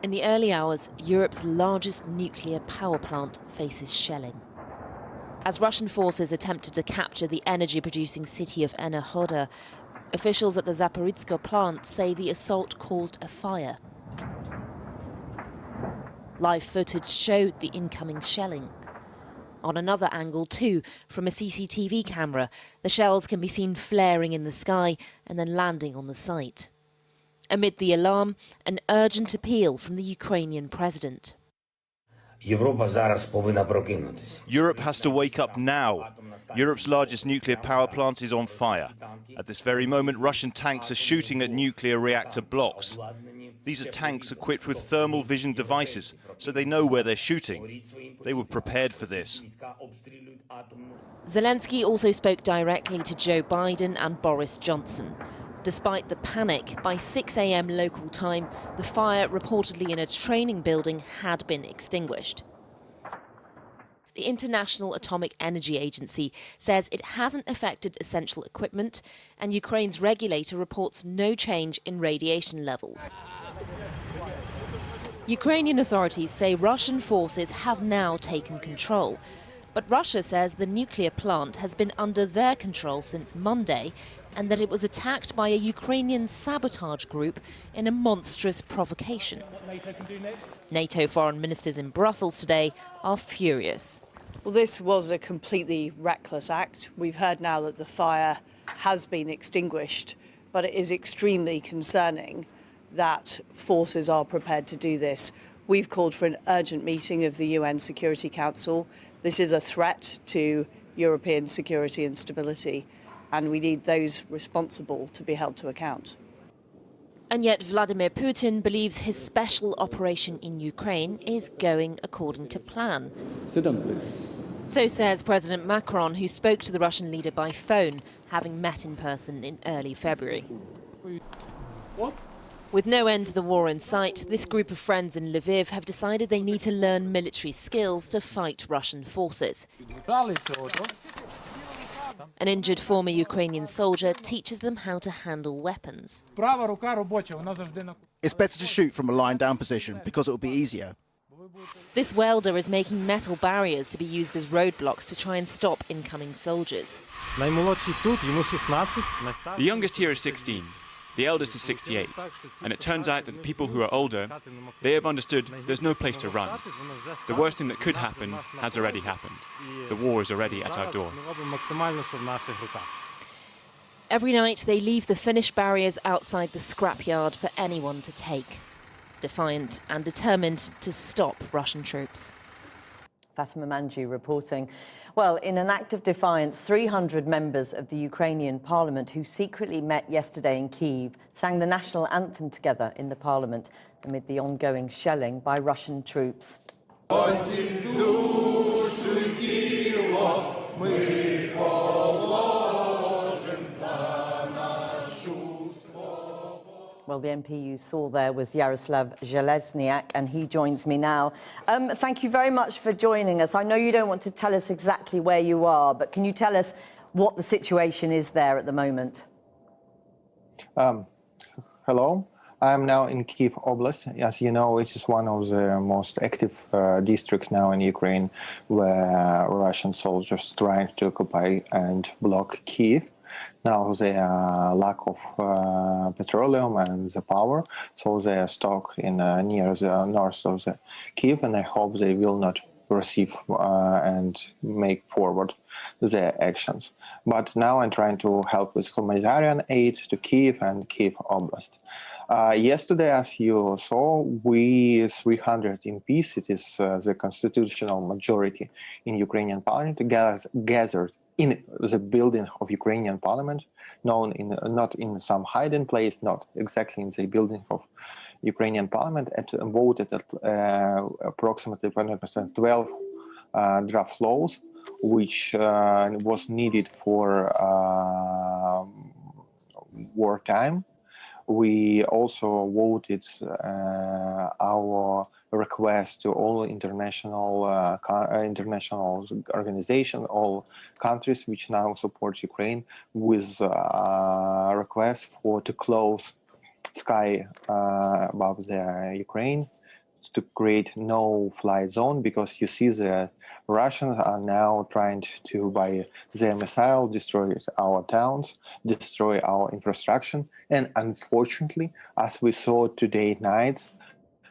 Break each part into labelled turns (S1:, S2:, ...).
S1: In the early hours, Europe's largest nuclear power plant faces shelling. As Russian forces attempted to capture the energy-producing city of Enerhoda, officials at the Zaporizhzhia plant say the assault caused a fire. Live footage showed the incoming shelling. On another angle, too, from a CCTV camera, the shells can be seen flaring in the sky and then landing on the site. Amid the alarm, an urgent appeal from the Ukrainian president.
S2: Europe
S3: has to wake up now. Europe's largest nuclear power plant is on fire. At this very moment, Russian tanks are shooting at nuclear reactor blocks. These are tanks equipped with thermal vision devices, so they know where they're shooting. They were prepared for this.
S1: Zelensky also spoke directly to Joe Biden and Boris Johnson. Despite the panic, by 6 a.m. local time, the fire reportedly in a training building had been extinguished. The International Atomic Energy Agency says it hasn't affected essential equipment, and Ukraine's regulator reports no change in radiation levels. Ukrainian authorities say Russian forces have now taken control. But Russia says the nuclear plant has been under their control since Monday and that it was attacked by a Ukrainian sabotage group in a monstrous provocation. NATO foreign ministers in Brussels today are furious.
S4: Well, this was a completely reckless act. We've heard now that the fire has been extinguished, but it is extremely concerning that forces are prepared to do this. We've called for an urgent meeting of the UN Security Council. This is a threat to European security and stability, and we need those responsible to be held to account.
S1: And yet Vladimir Putin believes his special operation in Ukraine is going according to plan.
S5: Sit down, please.
S1: So says President Macron, who spoke to the Russian leader by phone, having met in person in early February.
S5: What?
S1: With no end to the war in sight, this group of friends in Lviv have decided they need to learn military skills to fight Russian forces. An injured former Ukrainian soldier teaches them how to handle weapons.
S6: It's better to shoot from a lying-down position because it will be easier.
S1: This welder is making metal barriers to be used as roadblocks to try and stop incoming soldiers.
S7: The youngest here is 16. The eldest is 68, and it turns out that the people who are older, they have understood there's no place to run. The worst thing that could happen has already happened. The war is already at our door.
S1: Every night they leave the finished barriers outside the scrapyard for anyone to take, defiant and determined to stop Russian troops.
S8: Fatima Manji reporting. Well, in an act of defiance, 300 members of the Ukrainian parliament who secretly met yesterday in Kyiv sang the national anthem together in the parliament amid the ongoing shelling by Russian troops. Well, the MP you saw there was Yaroslav Zhelezniak, and he joins me now. Thank you very much for joining us. I know you don't want to tell us exactly where you are, but can you tell us what the situation is there at the moment?
S9: Hello. I'm now in Kyiv Oblast. As you know, it is one of the most active districts now in Ukraine, where Russian soldiers trying to occupy and block Kyiv. Now they are lack of petroleum and the power, so they are stuck in near the north of the Kyiv, and I hope they will not receive and make forward their actions. But now I'm trying to help with humanitarian aid to Kyiv and Kyiv Oblast. Yesterday, as you saw, we 300 MPs, it is the constitutional majority in Ukrainian parliament, gathered in the building of Ukrainian parliament, known in not in some hiding place, not exactly in the building of Ukrainian parliament, and voted at approximately 12 draft laws, which was needed for wartime. We also voted our request to all international organizations, all countries which now support Ukraine, with a request to close sky above the Ukraine to create no-fly zone, because you see the Russians are now trying to, by their missile, destroy our towns, destroy our infrastructure, and unfortunately, as we saw today night,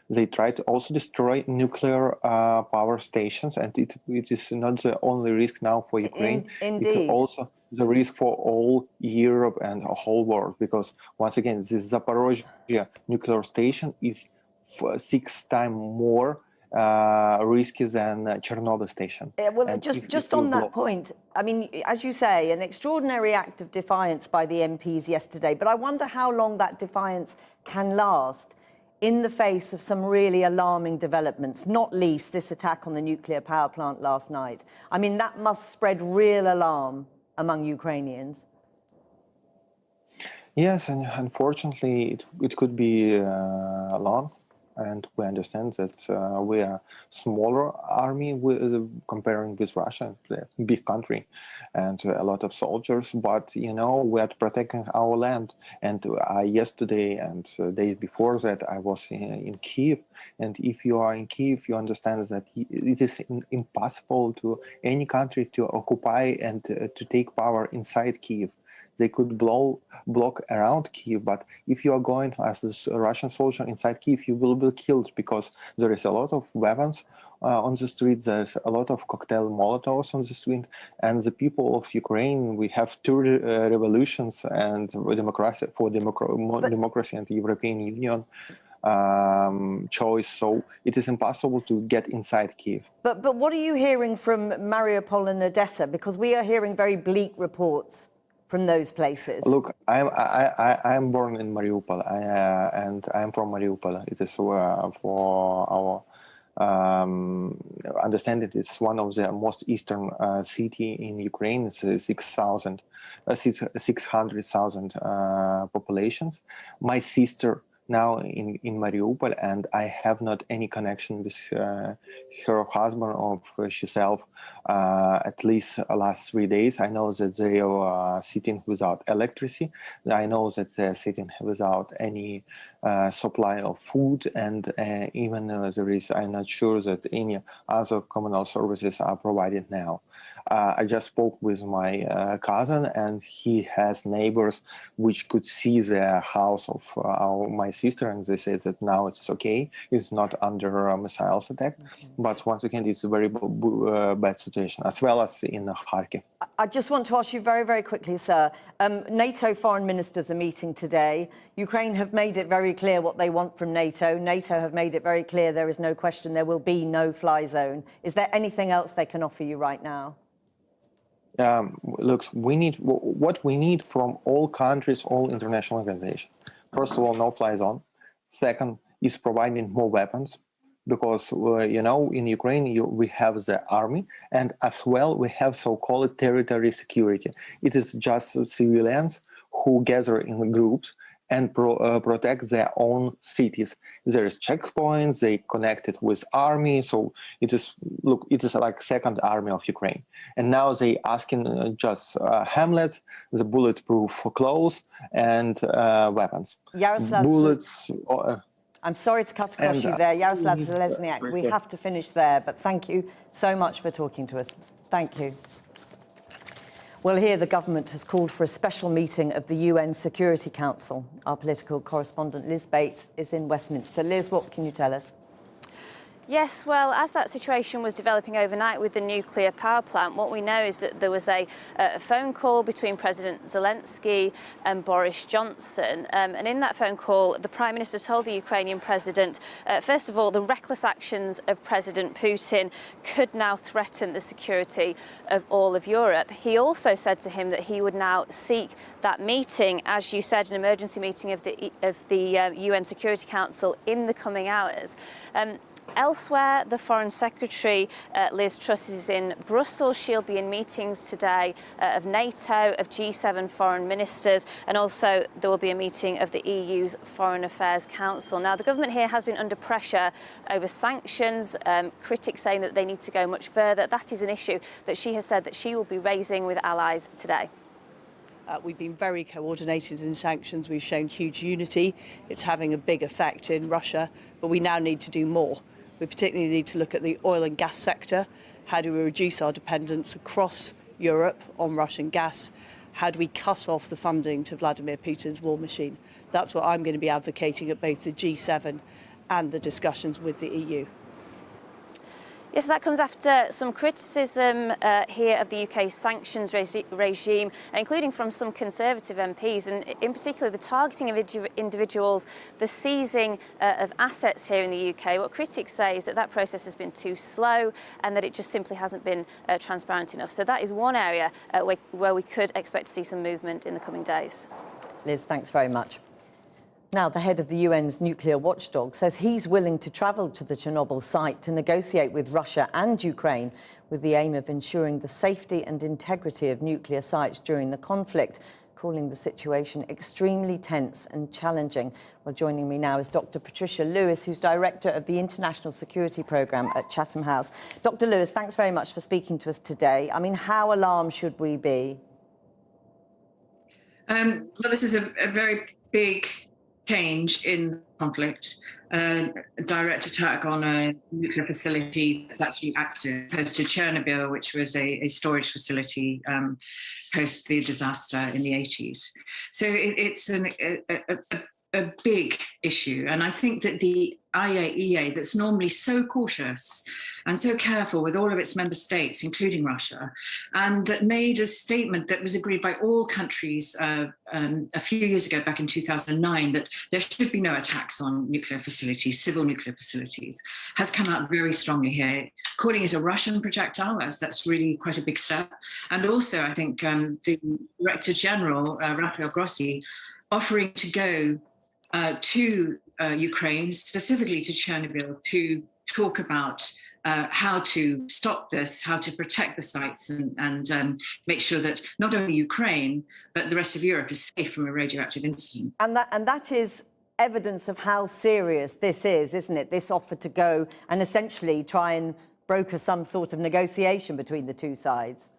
S9: they try to also destroy nuclear power stations, and it is not the only risk now for Ukraine.
S8: Indeed.
S9: It's also the risk for all Europe and the whole world, because once again, this Zaporozhye nuclear station is 6 times more risky than Chernobyl station.
S8: Well,
S9: and
S8: just on that point, I mean, as you say, an extraordinary act of defiance by the MPs yesterday, but I wonder how long that defiance can last in the face of some really alarming developments, not least this attack on the nuclear power plant last night. I mean, that must spread real alarm among Ukrainians.
S9: Yes, and unfortunately, it could be long. And we understand that we are smaller army comparing with Russia, a big country, and a lot of soldiers. But you know, we are protecting our land. And yesterday and days before that, I was in Kiev. And if you are in Kiev, you understand that it is impossible to any country to occupy and to take power inside Kiev. They could block around Kiev, but if you are going as a Russian soldier inside Kiev, you will be killed, because there is a lot of weapons on the street. There's a lot of cocktail Molotovs on the street, and the people of Ukraine, we have 2 revolutions and democracy democracy and the European Union choice, so it is impossible to get inside Kiev.
S8: But what are you hearing from Mariupol and Odessa? Because we are hearing very bleak reports from those places.
S9: Look, I'm born in Mariupol, and I'm from Mariupol. It is for our understanding, it's one of the most eastern city in Ukraine. It's 600,000 populations. My sister now in Mariupol, and I have not any connection with her husband or herself at least last 3 days. I know that they are sitting without electricity. I know that they're sitting without any supply of food, and even there is, I'm not sure that any other communal services are provided now. I just spoke with my cousin, and he has neighbors which could see the house of my sister, and they say that now it's okay. It's not under a missile attack. But once again, it's a very bad situation, as well as in Kharkiv.
S8: I just want to ask you very, very quickly, sir. NATO foreign ministers are meeting today. Ukraine have made it very clear what they want from NATO. NATO have made it very clear there is no question there will be no fly zone. Is there anything else they can offer you right now?
S9: Look, what we need from all countries, all international organizations. First of all, no-fly zone. Second is providing more weapons, because you know, in Ukraine we have the army, and as well we have so-called territory security. It is just civilians who gather in groups and protect their own cities. There is checkpoints, they connected with army, so it is, look, it is like second army of Ukraine. And now they asking just hamlets, the bulletproof clothes, and weapons.
S8: Yaroslav,
S9: bullets.
S8: I'm sorry to cut across you there, Yaroslav Zelezniak. We have to finish there, but thank you so much for talking to us. Thank you. Well, here the government has called for a special meeting of the UN Security Council. Our political correspondent Liz Bates is in Westminster. Liz, what can you tell us?
S10: Yes, well, as that situation was developing overnight with the nuclear power plant, what we know is that there was a phone call between President Zelensky and Boris Johnson. And in that phone call, the Prime Minister told the Ukrainian President, first of all, the reckless actions of President Putin could now threaten the security of all of Europe. He also said to him that he would now seek that meeting, as you said, an emergency meeting of the UN Security Council in the coming hours. Elsewhere, the Foreign Secretary, Liz Truss, is in Brussels. She'll be in meetings today of NATO, of G7 foreign ministers, and also there will be a meeting of the EU's Foreign Affairs Council. Now, the government here has been under pressure over sanctions, critics saying that they need to go much further. That is an issue that she has said that she will be raising with allies today.
S4: We've been very coordinated in sanctions. We've shown huge unity. It's having a big effect in Russia, but we now need to do more. We particularly need to look at the oil and gas sector. How do we reduce our dependence across Europe on Russian gas? How do we cut off the funding to Vladimir Putin's war machine? That's what I'm going to be advocating at both the G7 and the discussions with the EU.
S10: Yes, that comes after some criticism here of the UK's sanctions regime, including from some Conservative MPs, and in particular the targeting of individuals, the seizing of assets here in the UK. What critics say is that that process has been too slow and that it just simply hasn't been transparent enough. So that is one area where we could expect to see some movement in the coming days.
S8: Liz, thanks very much. Now, the head of the UN's nuclear watchdog says he's willing to travel to the Chernobyl site to negotiate with Russia and Ukraine with the aim of ensuring the safety and integrity of nuclear sites during the conflict, calling the situation extremely tense and challenging. Well, joining me now is Dr. Patricia Lewis, who's director of the International Security Programme at Chatham House. Dr. Lewis, thanks very much for speaking to us today. I mean, how alarmed should we be?
S11: Well, this is a very big change in conflict, a direct attack on a nuclear facility that's actually active, opposed to Chernobyl, which was a storage facility post the disaster in the 80s. So it's a big issue. And I think that the IAEA, that's normally so cautious and so careful with all of its member states, including Russia, and that made a statement that was agreed by all countries a few years ago, back in 2009, that there should be no attacks on nuclear facilities, civil nuclear facilities, has come out very strongly here, calling it a Russian projectile, as that's really quite a big step. And also, I think the Director General, Rafael Grossi, offering to go to Ukraine, specifically to Chernobyl, to talk about how to stop this, how to protect the sites and make sure that not only Ukraine, but the rest of Europe is safe from a radioactive incident.
S8: And that is evidence of how serious this is, isn't it? This offer to go and essentially try and broker some sort of negotiation between the two sides.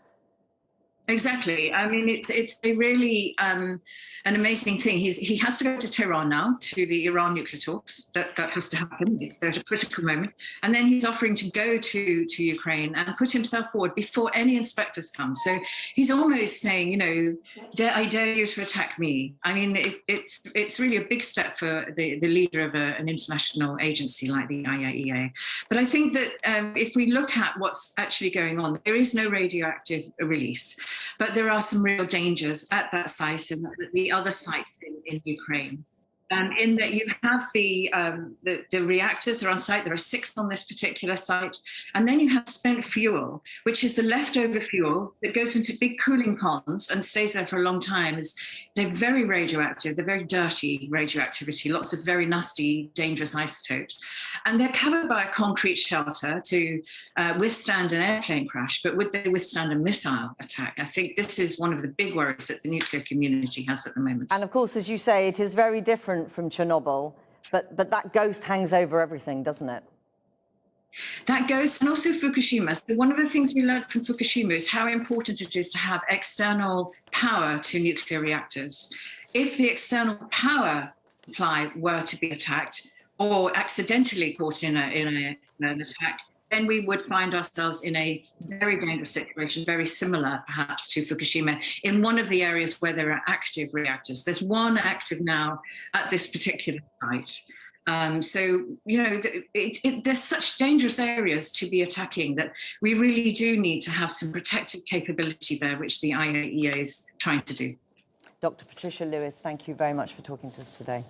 S11: Exactly. I mean, it's a really an amazing thing. He has to go to Tehran now, to the Iran nuclear talks. That has to happen. There's a critical moment. And then he's offering to go to Ukraine and put himself forward before any inspectors come. So he's almost saying, you know, I dare you to attack me. I mean, it's really a big step for the leader of an international agency like the IAEA. But I think that if we look at what's actually going on, there is no radioactive release. But there are some real dangers at that site and the other sites in Ukraine. In that you have the reactors are on site. There are 6 on this particular site. And then you have spent fuel, which is the leftover fuel that goes into big cooling ponds and stays there for a long time. They're very radioactive. They're very dirty radioactivity, lots of very nasty, dangerous isotopes. And they're covered by a concrete shelter to withstand an airplane crash. But would they withstand a missile attack? I think this is one of the big worries that the nuclear community has at the moment.
S8: And of course, as you say, it is very different from Chernobyl, but that ghost hangs over everything, doesn't it?
S11: That ghost, and also Fukushima. So one of the things we learned from Fukushima is how important it is to have external power to nuclear reactors. If the external power supply were to be attacked or accidentally caught in an attack, then we would find ourselves in a very dangerous situation, very similar perhaps to Fukushima, in one of the areas where there are active reactors. There's one active now at this particular site. So, you know, there's such dangerous areas to be attacking that we really do need to have some protective capability there, which the IAEA is trying to do.
S8: Dr. Patricia Lewis, thank you very much for talking to us today.